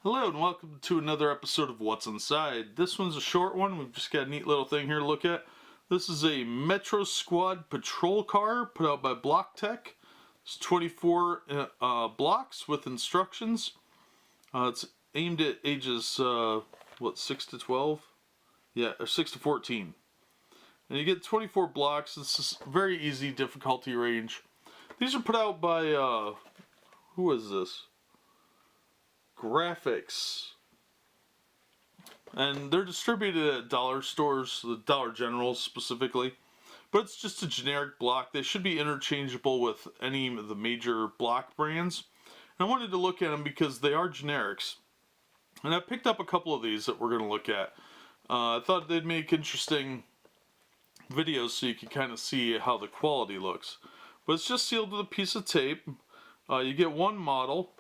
Hello and welcome to another episode of What's Inside. This one's a short one. We've just got a neat little thing here to look at. This is a Metro Squad patrol car put out by Bloks. It's 24 blocks with instructions. It's aimed at ages, 6 to 12? Yeah, or 6 to 14. And you get 24 blocks. This is very easy difficulty range. These are put out by, who is this? Grafix. And they're distributed at dollar stores, the Dollar Generals specifically. But it's just a generic block. They should be interchangeable with any of the major block brands. And I wanted to look at them because they are generics. And I picked up a couple of these that we're going to look at. I thought they'd make interesting videos so you could kind of see how the quality looks. But it's just sealed with a piece of tape. You get one model.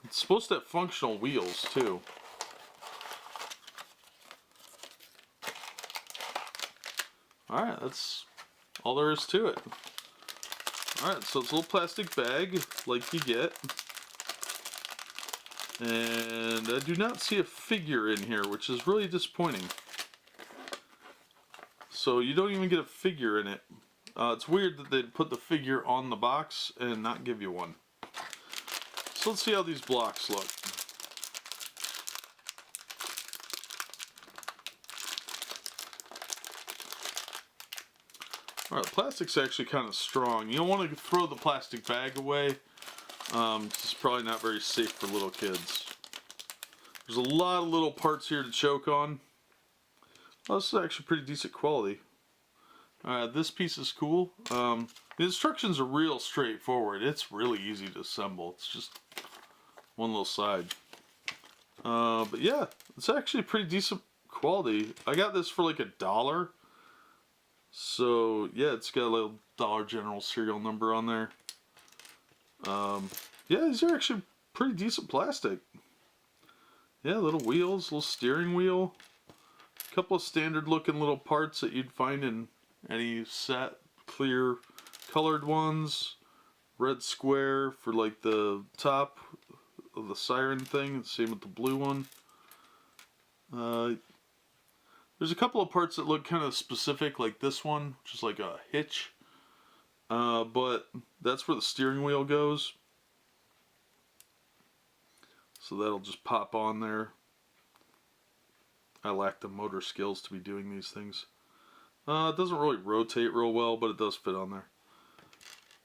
It's supposed to have functional wheels too. Alright, that's all there is to it. Alright, so it's a little plastic bag like you get. And I do not see a figure in here, which is really disappointing. So you don't even get a figure in it. It's weird that they'd put the figure on the box and not give you one. So let's see how these blocks look. Alright, the plastic's actually kind of strong. You don't want to throw the plastic bag away. It's probably not very safe for little kids. There's a lot of little parts here to choke on. Well, this is actually pretty decent quality. This piece is cool. The instructions are real straightforward. It's really easy to assemble. It's just one little side. But yeah, it's actually pretty decent quality. I got this for like $1. So yeah, it's got a little Dollar General serial number on there. Yeah, these are actually pretty decent plastic. Yeah, little wheels, little steering wheel. A couple of standard looking little parts that you'd find in any set. Clear colored ones. Red square for like the top of the siren thing. Same with the blue one. There's a couple of parts that look kind of specific, like this one, which is like a hitch. But that's where the steering wheel goes. So that'll just pop on there. I lack the motor skills to be doing these things. It doesn't really rotate real well, but it does fit on there.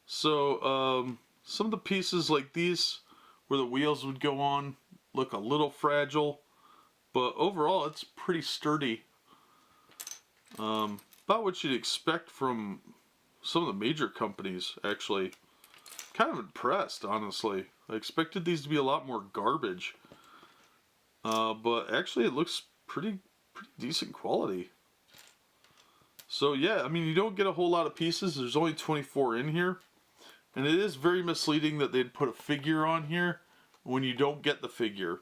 So some of the pieces like these, where the wheels would go on, look a little fragile. But overall, it's pretty sturdy. About what you'd expect from some of the major companies, actually. Kind of impressed, honestly. I expected these to be a lot more garbage. But actually it looks pretty decent quality. So yeah, I mean, you don't get a whole lot of pieces. There's only 24 in here. And it is very misleading that they'd put a figure on here when you don't get the figure.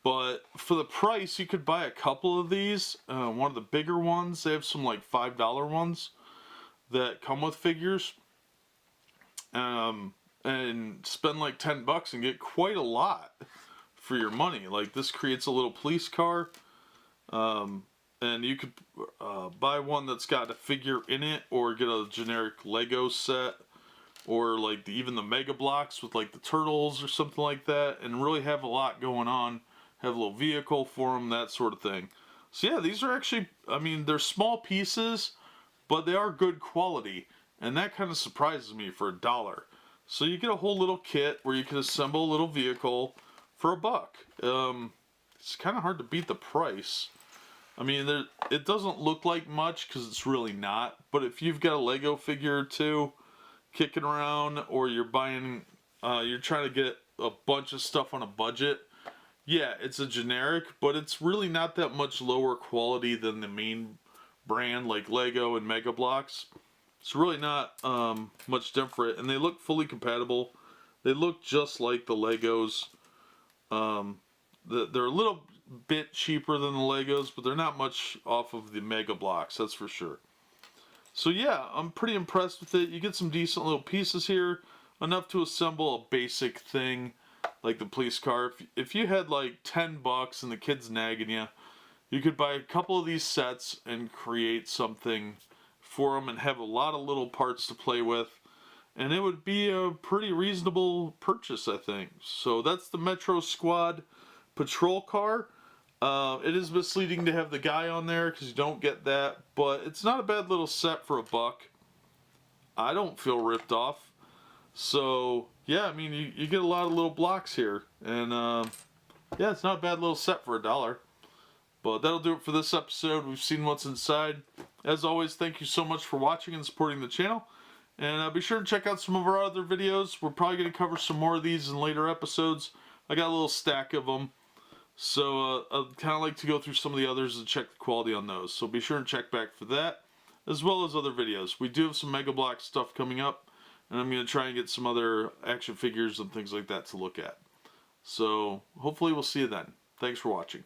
But for the price, you could buy a couple of these. One of the bigger ones, they have some like $5 ones that come with figures. And spend like $10 and get quite a lot for your money. Like this creates a little police car. And you could buy one that's got a figure in it, or get a generic Lego set, or like even the Mega Bloks with like the turtles or something like that, and really have a lot going on. Have a little vehicle for them, that sort of thing. So yeah, these are actually, I mean, they're small pieces, but they are good quality, and that kind of surprises me for $1. So you get a whole little kit where you can assemble a little vehicle for $1. It's kind of hard to beat the price. I mean, it doesn't look like much because it's really not. But if you've got a Lego figure or two kicking around, or you're buying, you're trying to get a bunch of stuff on a budget, yeah, it's a generic, but it's really not that much lower quality than the main brand like Lego and Mega Bloks. It's really not much different, and they look fully compatible. They look just like the Legos. They're a little bit cheaper than the Legos, but they're not much off of the Mega Bloks, that's for sure. So yeah, I'm pretty impressed with it. You get some decent little pieces here. enough to assemble a basic thing like the police car. If you had like 10 bucks and the kid's nagging you, you could buy a couple of these sets and create something for them and have a lot of little parts to play with. And it would be a pretty reasonable purchase, I think. So that's the Metro Squad patrol car. It is misleading to have the guy on there because you don't get that, but it's not a bad little set for $1. I don't feel ripped off. So yeah, I mean you get a lot of little blocks here, and yeah, it's not a bad little set for $1. But that'll do it for this episode. We've seen what's inside. As always, thank you so much for watching and supporting the channel. And be sure to check out some of our other videos. We're probably going to cover some more of these in later episodes. I got a little stack of them. So I'd kind of like to go through some of the others and check the quality on those. So be sure and check back for that, as well as other videos. We do have some Mega Bloks stuff coming up. And I'm going to try and get some other action figures and things like that to look at. So hopefully we'll see you then. Thanks for watching.